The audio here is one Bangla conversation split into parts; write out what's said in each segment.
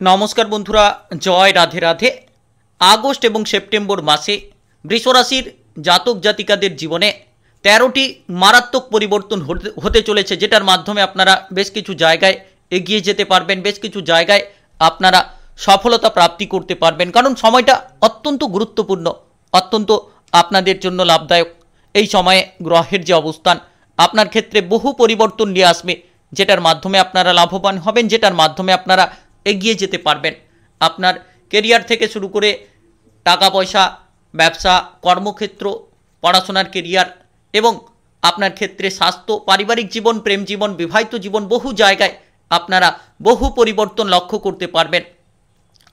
নমস্কার বন্ধুরা, জয় রাধে রাধে। আগস্ট এবং সেপ্টেম্বর মাসে বৃষরাশির জাতক জাতিকাদের জীবনে 13টি মারাত্মক পরিবর্তন হতে চলেছে, যেটার মাধ্যমে আপনারা বেশ কিছু জায়গায় এগিয়ে যেতে পারবেন, বেশ কিছু জায়গায় আপনারা সফলতা প্রাপ্তি করতে পারবেন। কারণ সময়টা অত্যন্ত গুরুত্বপূর্ণ, অত্যন্ত আপনাদের জন্য লাভদায়ক। এই সময়ে গ্রহের যে অবস্থান আপনার ক্ষেত্রে বহু পরিবর্তন নিয়ে আসবে, যেটার মাধ্যমে আপনারা লাভবান হবেন, যেটার মাধ্যমে আপনারা এগিয়ে যেতে পারবেন। আপনার কেরিয়ার থেকে শুরু করে টাকা পয়সা, ব্যবসা, কর্মক্ষেত্র, পড়াশোনার কেরিয়ার এবং আপনার ক্ষেত্রে স্বাস্থ্য, পারিবারিক জীবন, প্রেম জীবন, বিবাহিত জীবন, বহু জায়গায় আপনারা বহু পরিবর্তন লক্ষ্য করতে পারবেন।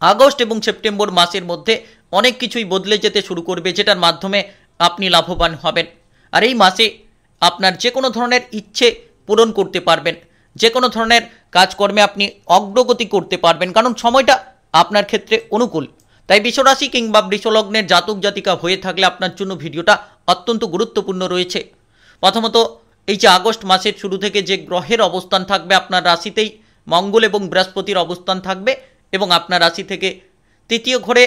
আগস্ট এবং সেপ্টেম্বর মাসের মধ্যে অনেক কিছুই বদলে যেতে শুরু করবে, যেটার মাধ্যমে আপনি লাভবান হবেন। আর এই মাসে আপনার যে কোনো ধরনের ইচ্ছে পূরণ করতে পারবেন, যে কোনো ধরনের কাজকর্মে আপনি অগ্রগতি করতে পারবেন, কারণ সময়টা আপনার ক্ষেত্রে অনুকূল। তাই বৃষরাশি কিংবা বৃষলগ্নের জাতক জাতিকা হয়ে থাকলে আপনার জন্য ভিডিওটা অত্যন্ত গুরুত্বপূর্ণ রয়েছে। প্রথমত, এই যে আগস্ট মাসের শুরু থেকে যে গ্রহের অবস্থান থাকবে আপনার রাশিতেই মঙ্গল এবং বৃহস্পতির অবস্থান থাকবে, এবং আপনার রাশি থেকে তৃতীয় ঘরে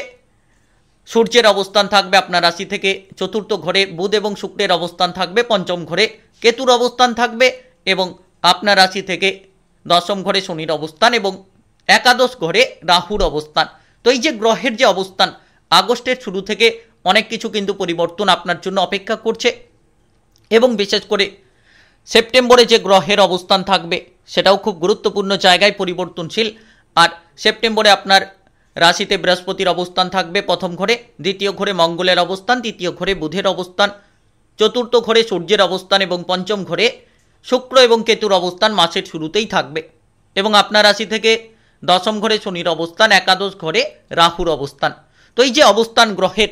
সূর্যের অবস্থান থাকবে, আপনার রাশি থেকে চতুর্থ ঘরে বুধ এবং শুক্রের অবস্থান থাকবে, পঞ্চম ঘরে কেতুর অবস্থান থাকবে, এবং আপনার রাশি থেকে দশম ঘরে শনির অবস্থান এবং একাদশ ঘরে রাহুর অবস্থান। তো এই যে গ্রহের যে অবস্থান, আগস্টের শুরু থেকে অনেক কিছু কিন্তু পরিবর্তন আপনার জন্য অপেক্ষা করছে, এবং বিশেষ করে সেপ্টেম্বরে যে গ্রহের অবস্থান থাকবে সেটাও খুব গুরুত্বপূর্ণ জায়গায় পরিবর্তনশীল। আর সেপ্টেম্বরে আপনার রাশিতে বৃহস্পতির অবস্থান থাকবে প্রথম ঘরে, দ্বিতীয় ঘরে মঙ্গলের অবস্থান, তৃতীয় ঘরে বুধের অবস্থান, চতুর্থ ঘরে সূর্যের অবস্থান এবং পঞ্চম ঘরে শুক্র এবং কেতুর অবস্থান মাসের শুরুতেই থাকবে। এবং আপনার রাশি থেকে দশম ঘরে শনির অবস্থান, একাদশ ঘরে রাহুর অবস্থান। তো এই যে অবস্থান গ্রহের,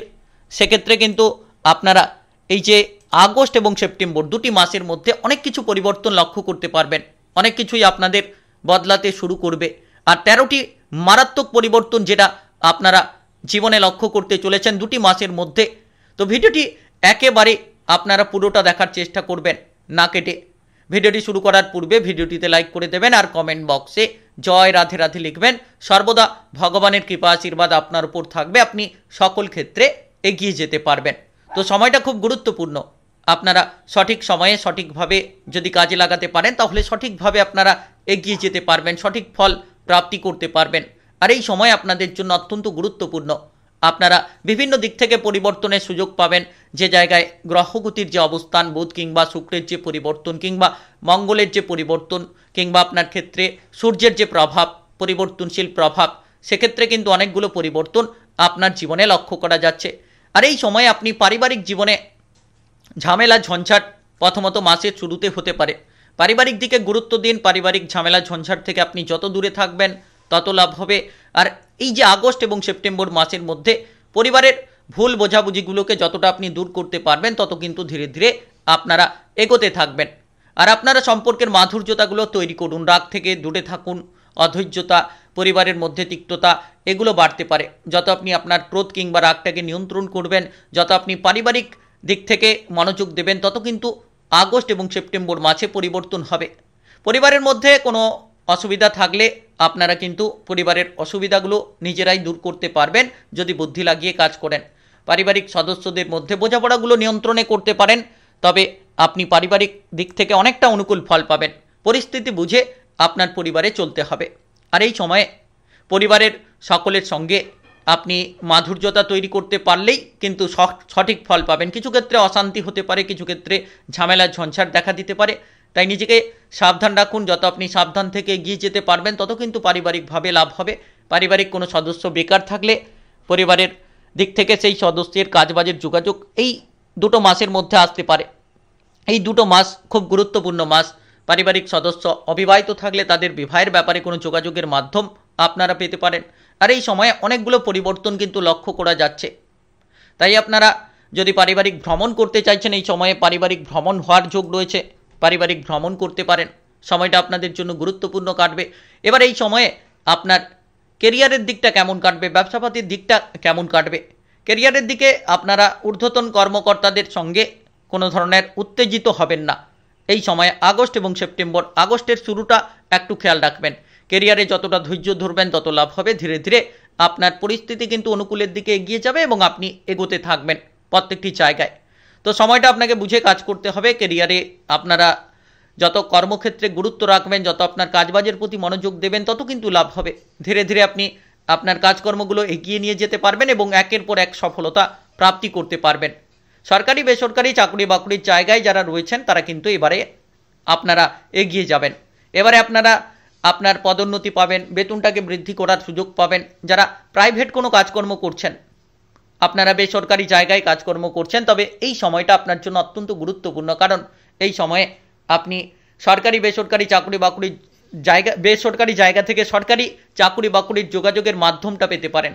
সেক্ষেত্রে কিন্তু আপনারা এই যে আগস্ট এবং সেপ্টেম্বর দুটি মাসের মধ্যে অনেক কিছু পরিবর্তন লক্ষ্য করতে পারবেন, অনেক কিছুই আপনাদের বদলাতে শুরু করবে। আর 13টি মারাত্মক পরিবর্তন যেটা আপনারা জীবনে লক্ষ্য করতে চলেছেন দুটি মাসের মধ্যে। তো ভিডিওটি একেবারে আপনারা পুরোটা দেখার চেষ্টা করবেন, না কেটে। ভিডিওটি শুরু করার পূর্বে ভিডিওটিতে লাইক করে দেবেন আর কমেন্ট বক্সে জয় রাধে রাধে লিখবেন। সর্বদা ভগবানের কৃপা আশীর্বাদ আপনার উপর থাকবে, আপনি সকল ক্ষেত্রে এগিয়ে যেতে পারবেন। তো সময়টা খুব গুরুত্বপূর্ণ, আপনারা সঠিক সময়ে সঠিকভাবে যদি কাজে লাগাতে পারেন তাহলে সঠিকভাবে আপনারা এগিয়ে যেতে পারবেন, সঠিক ফল প্রাপ্তি করতে পারবেন। আর এই সময় আপনাদের জন্য অত্যন্ত গুরুত্বপূর্ণ, আপনারা বিভিন্ন দিক থেকে পরিবর্তনের সুযোগ পাবেন। যে জায়গায় গ্রহগতির যে অবস্থান, বুধ কিংবা শুক্রের যে পরিবর্তন, কিংবা মঙ্গলের যে পরিবর্তন, কিংবা আপনার ক্ষেত্রে সূর্যের যে প্রভাব, পরিবর্তনশীল প্রভাব, সেক্ষেত্রে কিন্তু অনেকগুলো পরিবর্তন আপনার জীবনে লক্ষ্য করা যাচ্ছে। আর এই সময় আপনি পারিবারিক জীবনে ঝামেলা ঝঞ্ঝাট প্রথমত মাসের শুরুতে হতে পারে, পারিবারিক দিকে গুরুত্ব দিন। পারিবারিক ঝামেলা ঝঞ্ঝাট থেকে আপনি যত দূরে থাকবেন তত লাভ হবে। আর এই যে আগস্ট এবং সেপ্টেম্বর মাসের মধ্যে পরিবারের ভুল বোঝাবুঝিগুলোকে যতটা আপনি দূর করতে পারবেন তত কিন্তু ধীরে ধীরে আপনারা এগোতে থাকবেন। আর আপনারা সম্পর্কের মাধুর্যতাগুলো তৈরি করুন, রাগ থেকে দূরে থাকুন। অধৈর্যতা, পরিবারের মধ্যে তিক্ততা, এগুলো বাড়তে পারে। যত আপনি আপনার ক্রোধ কিংবা রাগটাকে নিয়ন্ত্রণ করবেন, যত আপনি পারিবারিক দিক থেকে মনোযোগ দেবেন, তত কিন্তু আগস্ট এবং সেপ্টেম্বর মাসে পরিবর্তন হবে। পরিবারের মধ্যে কোনো অসুবিধা থাকলে আপনারা কিন্তু পরিবারের অসুবিধাগুলো নিজেরাই দূর করতে পারবেন যদি বুদ্ধি লাগিয়ে কাজ করেন। পারিবারিক সদস্যদের মধ্যে বোঝাপড়াগুলো নিয়ন্ত্রণে করতে পারেন, তবে আপনি পারিবারিক দিক থেকে অনেকটা অনুকূল ফল পাবেন। পরিস্থিতি বুঝে আপনার পরিবারে চলতে হবে। আর এই সময়ে পরিবারের সকলের সঙ্গে আপনি মাধুর্যতা তৈরি করতে পারলেই কিন্তু সঠিক ফল পাবেন। কিছু ক্ষেত্রে অশান্তি হতে পারে, কিছু ক্ষেত্রে ঝামেলা ঝঞ্ঝাট দেখা দিতে পারে, তাই নিজেকে সাবধান রাখুন। যত আপনি সাবধান থেকে এগিয়ে যেতে পারবেন তত কিন্তু পারিবারিকভাবে লাভ হবে। পারিবারিক কোনো সদস্য বেকার থাকলে পরিবারের দিক থেকে সেই সদস্যের কাজবাজের যোগাযোগ এই দুটো মাসের মধ্যে আসতে পারে। এই দুটো মাস খুব গুরুত্বপূর্ণ মাস। পারিবারিক সদস্য অবিবাহিত থাকলে তাদের বিবাহের ব্যাপারে কোনো যোগাযোগের মাধ্যম আপনারা পেতে পারেন। আর এই সময়ে অনেকগুলো পরিবর্তন কিন্তু লক্ষ্য করা যাচ্ছে। তাই আপনারা যদি পারিবারিক ভ্রমণ করতে চাইছেন, এই সময়ে পারিবারিক ভ্রমণ হওয়ার যোগ রয়েছে, পারিবারিক ভ্রমণ করতে পারেন। সময়টা আপনাদের জন্য গুরুত্বপূর্ণ কাটবে। এবার এই সময়ে আপনার কেরিয়ারের দিকটা কেমন কাটবে, ব্যবসাপাতির দিকটা কেমন কাটবে? কেরিয়ারের দিকে আপনারা ঊর্ধ্বতন কর্মকর্তাদের সঙ্গে কোনো ধরনের উত্তেজিত হবেন না। এই সময় আগস্ট এবং সেপ্টেম্বর, আগস্টের শুরুটা একটু খেয়াল রাখবেন। কেরিয়ারে যতটা ধৈর্য ধরবেন তত লাভ হবে। ধীরে ধীরে আপনার পরিস্থিতি কিন্তু অনুকূলের দিকে এগিয়ে যাবে এবং আপনি এগোতে থাকবেন প্রত্যেকটি জায়গায়। তো সময়টা আপনাকে বুঝে কাজ করতে হবে। কেরিয়ারে আপনারা যত কর্মক্ষেত্রে গুরুত্ব রাখবেন, যত আপনার কাজবাজের প্রতি মনোযোগ দেবেন, তত কিন্তু লাভ হবে। ধীরে ধীরে আপনি আপনার কাজকর্মগুলো এগিয়ে নিয়ে যেতে পারবেন এবং একের পর এক সফলতা প্রাপ্তি করতে পারবেন। সরকারি বেসরকারি চাকরি বাকরির জায়গায় যারা রয়েছেন তারা কিন্তু এবারে আপনারা এগিয়ে যাবেন। এবারে আপনারা আপনার পদোন্নতি পাবেন, বেতনটাকে বৃদ্ধি করার সুযোগ পাবেন। যারা প্রাইভেট কোনো কাজকর্ম করছেন, আপনারা বেসরকারি জায়গায় কাজকর্ম করছেন, তবে এই সময়টা আপনার জন্য অত্যন্ত গুরুত্বপূর্ণ। কারণ এই সময়ে আপনি সরকারি বেসরকারি চাকরি বাকরির বেসরকারি জায়গা থেকে সরকারি চাকরি বাকরির যোগাযোগের মাধ্যমটা পেতে পারেন।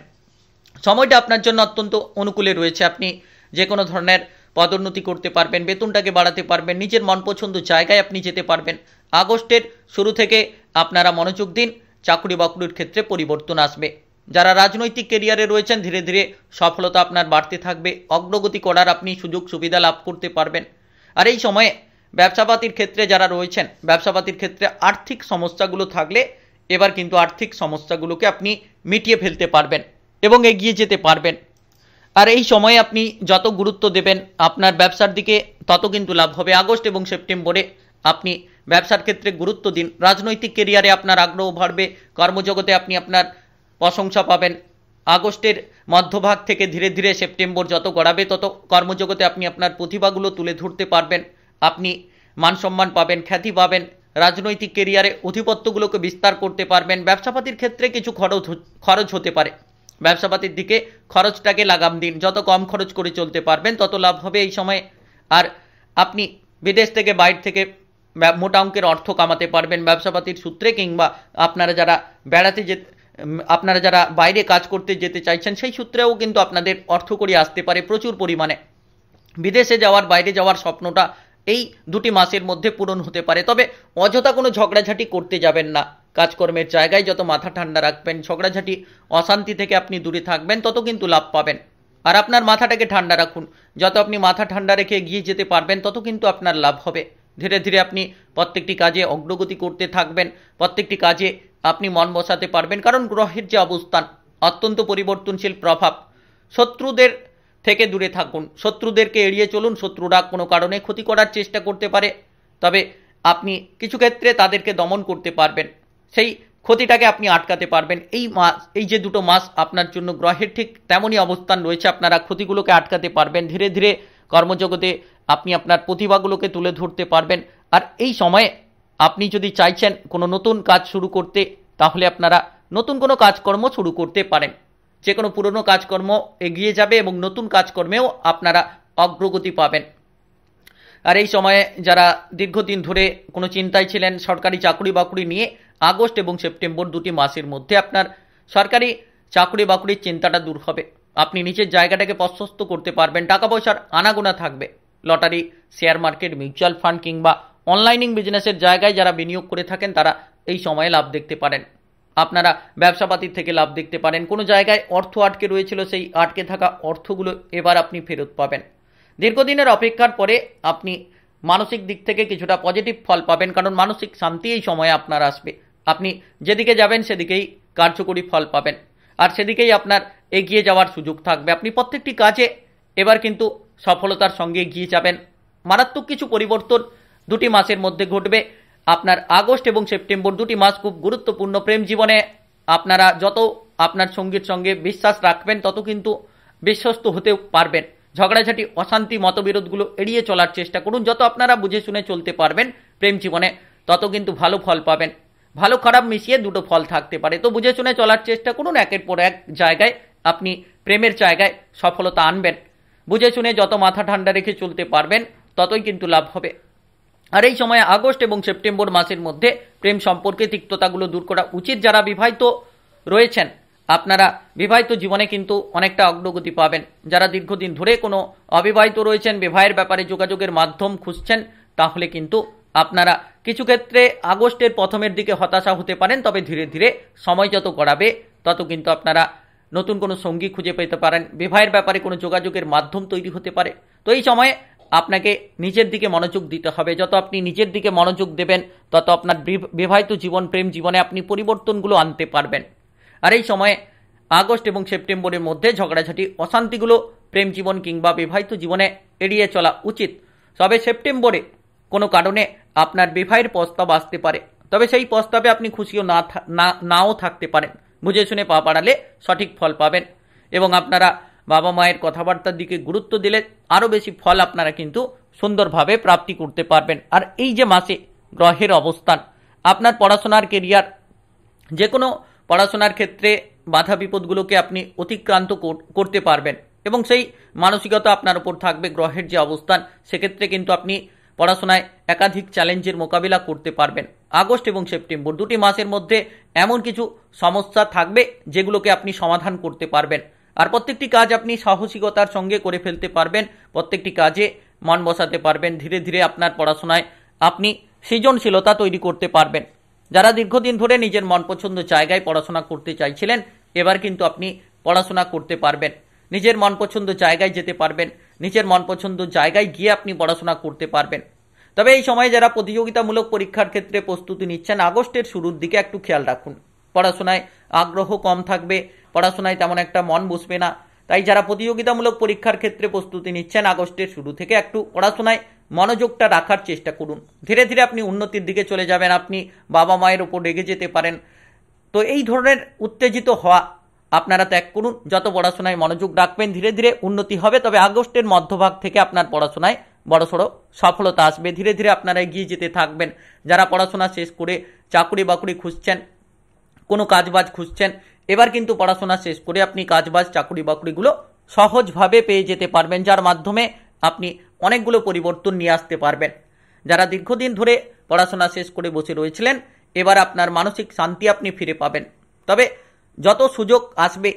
সময়টা আপনার জন্য অত্যন্ত অনুকূলে রয়েছে। আপনি যে কোনো ধরনের পদোন্নতি করতে পারবেন, বেতনটাকে বাড়াতে পারবেন, নিজের মন পছন্দ জায়গায় আপনি যেতে পারবেন। আগস্টের শুরু থেকে আপনারা মনোযোগ দিন, চাকরি বাকরির ক্ষেত্রে পরিবর্তন আসবে। যারা রাজনৈতিক কেরিয়ারে রয়েছেন, ধীরে ধীরে সফলতা আপনার বাড়তে থাকবে, অগ্রগতি করার আপনি সুযোগ সুবিধা লাভ করতে পারবেন। আর এই সময়ে ব্যবসাপাতির ক্ষেত্রে যারা রয়েছেন, ব্যবসাপাতির ক্ষেত্রে আর্থিক সমস্যাগুলো থাকলে এবার কিন্তু আর্থিক সমস্যাগুলোকে আপনি মিটিয়ে ফেলতে পারবেন এবং এগিয়ে যেতে পারবেন। আর এই সময়ে আপনি যত গুরুত্ব দেবেন আপনার ব্যবসার দিকে, তত কিন্তু লাভ হবে। আগস্ট এবং সেপ্টেম্বরে আপনি ব্যবসার ক্ষেত্রে গুরুত্ব দিন। রাজনৈতিক কেরিয়ারে আপনার আগ্রহ বাড়বে, কর্মজগতে আপনি আপনার প্রশংসা পাবেন। আগস্টের মধ্যভাগ থেকে ধীরে ধীরে সেপ্টেম্বর যত গড়াবে, তত কর্মজগতে আপনি আপনার প্রতিভাগুলো তুলে ধরতে পারবেন। আপনি মানসম্মান পাবেন, খ্যাতি পাবেন, রাজনৈতিক কেরিয়ারে অধিপত্যগুলোকে বিস্তার করতে পারবেন। ব্যবসাপাতির ক্ষেত্রে কিছু খরচ হতে পারে, ব্যবসাপাতির দিকে খরচটাকে লাগাম দিন। যত কম খরচ করে চলতে পারবেন তত লাভ হবে এই সময়ে। আর আপনি বিদেশ থেকে বাইরে থেকে মোটা অঙ্কের অর্থ কামাতে পারবেন ব্যবসাপাতির সূত্রে, কিংবা আপনারা যারা বাইরে কাজ করতে যেতে চাইছেন সেই সূত্রেও কিন্তু আপনাদের অর্থকড়ি আসতে পারে প্রচুর পরিমাণে। বিদেশে যাওয়ার, বাইরে যাওয়ার স্বপ্নটা এই দুটি মাসের মধ্যে পূরণ হতে পারে। তবে অযথা কোনো ঝগড়াঝাটি করতে যাবেন না। কাজকর্মের জায়গায় যত মাথা ঠান্ডা রাখবেন, ঝগড়াঝাটি অশান্তি থেকে আপনি দূরে থাকবেন, তত কিন্তু লাভ পাবেন। আর আপনার মাথাটাকে ঠান্ডা রাখুন। যত আপনি মাথা ঠান্ডা রেখে এগিয়ে যেতে পারবেন, তত কিন্তু আপনার লাভ হবে। ধীরে ধীরে আপনি প্রত্যেকটি কাজে অগ্রগতি করতে থাকবেন, প্রত্যেকটি কাজে আপনি মন বসাতে পারবেন। কারণ গ্রহের যে অবস্থান, অত্যন্ত পরিবর্তনশীল প্রভাব। শত্রুদের থেকে দূরে থাকুন, শত্রুদেরকে এড়িয়ে চলুন। শত্রুরা কোনো কারণে ক্ষতি করার চেষ্টা করতে পারে, তবে আপনি কিছু ক্ষেত্রে তাদেরকে দমন করতে পারবেন, সেই ক্ষতিটাকে আপনি আটকাতে পারবেন। এই যে দুটো মাস আপনার জন্য গ্রহের ঠিক তেমনই অবস্থান রয়েছে, আপনারা ক্ষতিগুলোকে আটকাতে পারবেন। ধীরে ধীরে কর্মজগতে আপনি আপনার প্রতিভাগুলোকে তুলে ধরতে পারবেন। আর এই সময়ে আপনি যদি চাইছেন কোনো নতুন কাজ শুরু করতে, তাহলে আপনারা নতুন কোনো কাজকর্ম শুরু করতে পারেন। যে কোনো পুরনো কাজকর্ম এগিয়ে যাবে এবং নতুন কাজকর্মেও আপনারা অগ্রগতি পাবেন। আর এই সময়ে যারা দীর্ঘদিন ধরে কোনো চিন্তায় ছিলেন সরকারি চাকরি বাকরি নিয়ে, আগস্ট এবং সেপ্টেম্বর দুটি মাসের মধ্যে আপনার সরকারি চাকরি বাকরির চিন্তাটা দূর হবে। আপনি নিজের জায়গাটাকে প্রশস্ত করতে পারবেন, টাকা পয়সার আনাগোনা থাকবে। Lottery, share market, mutual fund কিংবা অনলাইনিং বিজনেসের জায়গায় যারা বিনিয়োগ করে থাকেন, তারা এই সময়ে লাভ দেখতে পারেন। আপনারা ব্যবসাপাতির থেকে লাভ দেখতে পারেন। কোনো জায়গায় অর্থ আটকে রয়েছিল, সেই আটকে থাকা অর্থগুলো এবার আপনি ফেরত পাবেন। দীর্ঘদিনের অপেক্ষার পরে আপনি মানসিক দিক থেকে কিছুটা পজিটিভ ফল পাবেন, কারণ মানসিক শান্তি এই সময়ে আপনার আসবে। আপনি যেদিকে যাবেন সেদিকেই কার্যকরী ফল পাবেন, আর সেদিকেই আপনার এগিয়ে যাওয়ার সুযোগ থাকবে। আপনি প্রত্যেকটি কাজে এবার কিন্তু সফলতার সঙ্গে এগিয়ে যাবেন। মারাত্মক কিছু পরিবর্তন দুটি মাসের মধ্যে ঘটবে। আপনার আগস্ট এবং সেপ্টেম্বর দুটি মাস খুব গুরুত্বপূর্ণ। প্রেম জীবনে আপনারা যত আপনার সঙ্গীর সঙ্গে বিশ্বাস রাখবেন, তত কিন্তু বিশ্বস্ত হতে পারবেন। ঝগড়াঝাটি, অশান্তি, মতবিরোধগুলো এড়িয়ে চলার চেষ্টা করুন। যত আপনারা বুঝে শুনে চলতে পারবেন প্রেম জীবনে, তত কিন্তু ভালো ফল পাবেন। ভালো খারাপ মিশিয়ে দুটো ফল থাকতে পারে, তো বুঝে শুনে চলার চেষ্টা করুন। একের পর এক জায়গায় আপনি প্রেমের জায়গায় সফলতা আনবেন। বুঝে শুনে যত মাথা ঠান্ডা রেখে চলতে পারবেন, ততই কিন্তু লাভ হবে। আর এই সময় আগস্ট এবং সেপ্টেম্বর মাসের মধ্যে প্রেম সম্পর্কে তিক্ততাগুলো দূর করা উচিত। যারা বিবাহিত রয়েছেন, আপনারা বিবাহিত জীবনে কিন্তু অনেকটা অগ্রগতি পাবেন। যারা দীর্ঘদিন ধরে কোনো অবিবাহিত রয়েছেন, বিবাহের ব্যাপারে যোগাযোগের মাধ্যম খুঁজছেন, তাহলে কিন্তু আপনারা কিছু ক্ষেত্রে আগস্টের প্রথমের দিকে হতাশা হতে পারেন। তবে ধীরে ধীরে সময় যত গড়াবে, তত কিন্তু আপনারা নতুন কোনো সঙ্গী খুঁজে পেতে পারেন। বিবাহের ব্যাপারে কোনো যোগাযোগের মাধ্যম তৈরি হতে পারে। তো এই সময়ে আপনাকে নিজের দিকে মনোযোগ দিতে হবে। যত আপনি নিজের দিকে মনোযোগ দেবেন তত আপনার বিবাহিত জীবন, প্রেম জীবনে আপনি পরিবর্তনগুলো আনতে পারবেন। আর এই সময়ে আগস্ট এবং সেপ্টেম্বরের মধ্যে ঝগড়াঝাটি, অশান্তিগুলো প্রেম জীবন কিংবা বিবাহিত জীবনে এড়িয়ে চলা উচিত। তবে সেপ্টেম্বরে কোনো কারণে আপনার বিবাহের প্রস্তাব আসতে পারে, তবে সেই প্রস্তাবে আপনি খুশিও নাও থাকতে পারেন। বুঝে শুনে পা বাড়ালে সঠিক ফল পাবেন এবং আপনারা বাবা মায়ের কথাবার্তার দিকে গুরুত্ব দিলে আরও বেশি ফল আপনারা কিন্তু সুন্দরভাবে প্রাপ্তি করতে পারবেন। আর এই যে মাসে গ্রহের অবস্থান, আপনার পড়াশোনার কেরিয়ার, যে কোনো পড়াশোনার ক্ষেত্রে বাধা বিপদগুলোকে আপনি অতিক্রান্ত করতে পারবেন এবং সেই মানসিকতা আপনার উপর থাকবে। গ্রহের যে অবস্থান, সেক্ষেত্রে কিন্তু আপনি পড়াশোনায় একাধিক চ্যালেঞ্জের মোকাবিলা করতে পারবেন। আগস্ট এবং সেপ্টেম্বর দুটি মাসের মধ্যে এমন কিছু সমস্যা থাকবে যেগুলোকে আপনি সমাধান করতে পারবেন। আর প্রত্যেকটি কাজ আপনি সাহসিকতার সঙ্গে করে ফেলতে পারবেন, প্রত্যেকটি কাজে মন বসাতে পারবেন। ধীরে ধীরে আপনার পড়াশোনায় আপনি সৃজনশীলতা তৈরি করতে পারবেন। যারা দীর্ঘদিন ধরে নিজের মন পছন্দ জায়গায় পড়াশোনা করতে চাইছিলেন, এবার কিন্তু আপনি পড়াশোনা করতে পারবেন, নিজের মন পছন্দ জায়গায় যেতে পারবেন, নিজের মন পছন্দ জায়গায় গিয়ে আপনি পড়াশোনা করতে পারবেন। তবে এই সময়ে যারা প্রতিযোগিতামূলক পরীক্ষার ক্ষেত্রে প্রস্তুতি নিচ্ছেন, আগস্টের শুরুর দিকে একটু খেয়াল রাখুন। পড়াশোনায় আগ্রহ কম থাকবে, পড়াশোনায় তেমন একটা মন বসবে না। তাই যারা প্রতিযোগিতামূলক পরীক্ষার ক্ষেত্রে প্রস্তুতি নিচ্ছেন, আগস্টের শুরু থেকে একটু পড়াশোনায় মনোযোগটা রাখার চেষ্টা করুন। ধীরে ধীরে আপনি উন্নতির দিকে চলে যাবেন, আপনি বাবা মায়ের উপর রেগে যেতে পারেন। তো এই ধরনের উত্তেজিত হওয়া আপনারা ত্যাগ করুন। যত পড়াশোনায় মনোযোগ রাখবেন, ধীরে ধীরে উন্নতি হবে। তবে আগস্টের মধ্যভাগ থেকে আপনার পড়াশোনায় বড়সড় সফলতা আসবে। ধীরে ধীরে আপনারা এগিয়ে যেতে থাকবেন। যারা পড়াশোনা শেষ করে চাকুরি বাকুরি খুঁজছেন, কোনো কাজবাজ খুঁজছেন, এবার কিন্তু পড়াশোনা শেষ করে আপনি কাজবাজ, চাকুরি বাকুরিগুলো সহজভাবে পেয়ে যেতে পারবেন, যার মাধ্যমে আপনি অনেকগুলো পরিবর্তন নিয়ে আসতে পারবেন। যারা দীর্ঘদিন ধরে পড়াশোনা শেষ করে বসে রয়েছিলেন, এবার আপনার মানসিক শান্তি আপনি ফিরে পাবেন। তবে যত সুযোগ আসবে,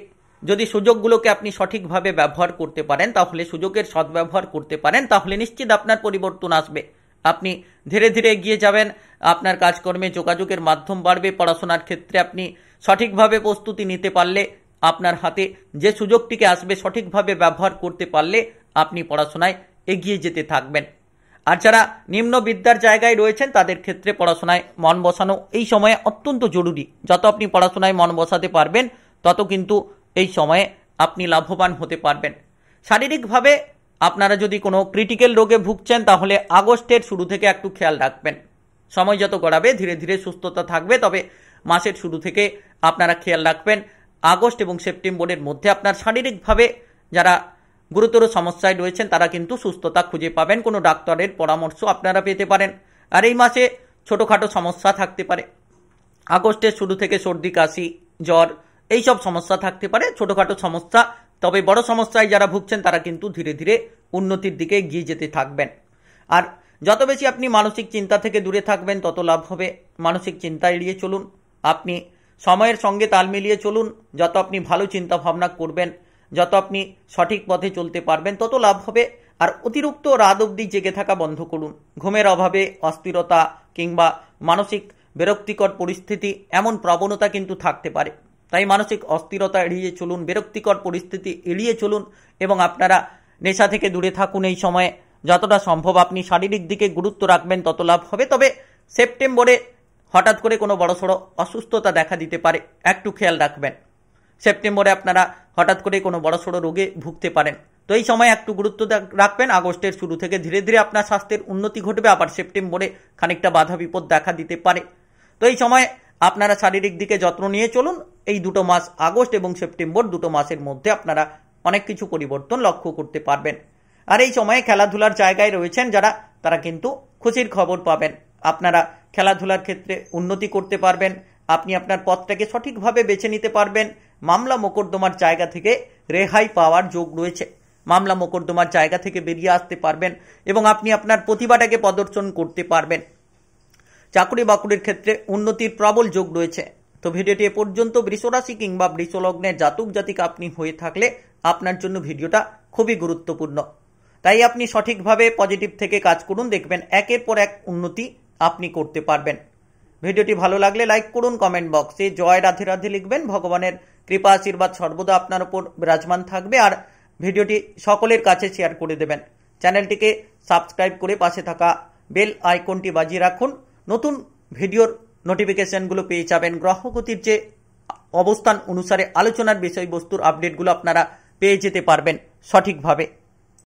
যদি সুযোগগুলোকে আপনি সঠিকভাবে ব্যবহার করতে পারেন, তাহলে সুযোগের সদ্ব্যবহার করতে পারেন, তাহলে নিশ্চিত আপনার পরিবর্তন আসবে। আপনি ধীরে ধীরে এগিয়ে যাবেন, আপনার কাজকর্মে যোগাযোগের মাধ্যম বাড়বে। পড়াশোনার ক্ষেত্রে আপনি সঠিকভাবে প্রস্তুতি নিতে পারলে, আপনার হাতে যে সুযোগটিকে আসবে সঠিকভাবে ব্যবহার করতে পারলে আপনি পড়াশোনায় এগিয়ে যেতে থাকবেন। আর যারা নিম্ন বিদ্যার জায়গায় রয়েছেন, তাদের ক্ষেত্রে পড়াশোনায় মন বসানো এই সময়ে অত্যন্ত জরুরি। যত আপনি পড়াশোনায় মন বসাতে পারবেন, তত কিন্তু এই সময়ে আপনি লাভবান হতে পারবেন। শারীরিকভাবে আপনারা যদি কোনো ক্রিটিক্যাল রোগে ভুগছেন, তাহলে আগস্টের শুরু থেকে একটু খেয়াল রাখবেন। সময় যত গড়াবে, ধীরে ধীরে সুস্থতা থাকবে। তবে মাসের শুরু থেকে আপনারা খেয়াল রাখবেন, আগস্ট এবং সেপ্টেম্বরের মধ্যে আপনার শারীরিকভাবে যারা গুরুতর সমস্যায় রয়েছেন, তারা কিন্তু সুস্থতা খুঁজে পাবেন। কোনো ডাক্তারের পরামর্শ আপনারা পেতে পারেন। আর এই মাসে ছোটোখাটো সমস্যা থাকতে পারে। আগস্টের শুরু থেকে সর্দি, কাশি, জ্বর এইসব সমস্যা থাকতে পারে, ছোটোখাটো সমস্যা। তবে বড় সমস্যায় যারা ভুগছেন, তারা কিন্তু ধীরে ধীরে উন্নতির দিকে এগিয়ে যেতে থাকবেন। আর যত বেশি আপনি মানসিক চিন্তা থেকে দূরে থাকবেন, তত লাভ হবে। মানসিক চিন্তা এড়িয়ে চলুন, আপনি সময়ের সঙ্গে তাল মিলিয়ে চলুন। যত আপনি ভালো চিন্তা ভাবনা করবেন, যত আপনি সঠিক পথে চলতে পারবেন, তত লাভ হবে। আর অতিরিক্ত রাত অবধি জেগে থাকা বন্ধ করুন। ঘুমের অভাবে অস্থিরতা কিংবা মানসিক বিরক্তিকর পরিস্থিতি, এমন প্রবণতা কিন্তু থাকতে পারে। তাই মানসিক অস্থিরতা এড়িয়ে চলুন, বিরক্তিকর পরিস্থিতি এড়িয়ে চলুন এবং আপনারা নেশা থেকে দূরে থাকুন। এই সময়ে যতটা সম্ভব আপনি শারীরিক দিকে গুরুত্ব রাখবেন, তত লাভ হবে। তবে সেপ্টেম্বরে হঠাৎ করে কোনো বড়সড় অসুস্থতা দেখা দিতে পারে, একটু খেয়াল রাখবেন। সেপ্টেম্বরে আপনারা হঠাৎ করে কোনো বড়সড় রোগে ভুগতে পারেন, তো এই সময় একটু গুরুত্ব রাখবেন। আগস্টের শুরু থেকে ধীরে ধীরে আপনার স্বাস্থ্যের উন্নতি ঘটবে, আবার সেপ্টেম্বরে খানিকটা বাধা বিপদ দেখা দিতে পারে। তো এই সময় আপনারা শারীরিক দিকে যত্ন নিয়ে চলুন। এই দুটো মাস, আগস্ট এবং সেপ্টেম্বর, দুটো মাসের মধ্যে আপনারা অনেক কিছু পরিবর্তন লক্ষ্য করতে পারবেন। আর এই সময়ে খেলাধুলার জায়গায় রয়েছেন যারা, তারা কিন্তু খুশির খবর পাবেন। আপনারা খেলাধুলার ক্ষেত্রে উন্নতি করতে পারবেন, আপনি আপনার পথটাকে সঠিকভাবে বেছে নিতে পারবেন। মামলা মোকদ্দমার জায়গা থেকে রেহাই পাওয়ার যোগ রয়েছে, মামলা মোকদ্দমার জায়গা থেকে বেরিয়ে আসতে পারবেন এবং আপনি আপনার প্রতিভাটাকে প্রদর্শন করতে পারবেন। চাকরি বাকরির ক্ষেত্রে উন্নতির প্রবল যোগ রয়েছে। তো ভিডিওটি এ পর্যন্ত। বৃষরাশি কিংবা বৃষলগ্নের জাতক জাতিকা আপনি হয়ে থাকলে আপনার জন্য ভিডিওটা খুবই গুরুত্বপূর্ণ। তাই আপনি সঠিকভাবে পজিটিভ থেকে কাজ করুন, দেখবেন একের পর এক উন্নতি আপনি করতে পারবেন। ভিডিওটি ভালো লাগলে লাইক করুন, কমেন্ট বক্সে জয় রাধে রাধে লিখবেন। ভগবানের কৃপা আশীর্বাদ সর্বদা আপনার উপর বিরাজমান থাকবে। আর ভিডিওটি সকলের কাছে শেয়ার করে দেবেন, চ্যানেলটিকে সাবস্ক্রাইব করে পাশে থাকা বেল আইকনটি বাজিয়ে রাখুন। নতুন ভিডিওর নোটিফিকেশনগুলো পেয়ে যাবেন। গ্রহগতির যে অবস্থান অনুসারে আলোচনার বিষয়বস্তুর আপডেটগুলো আপনারা পেয়ে যেতে পারবেন সঠিকভাবে।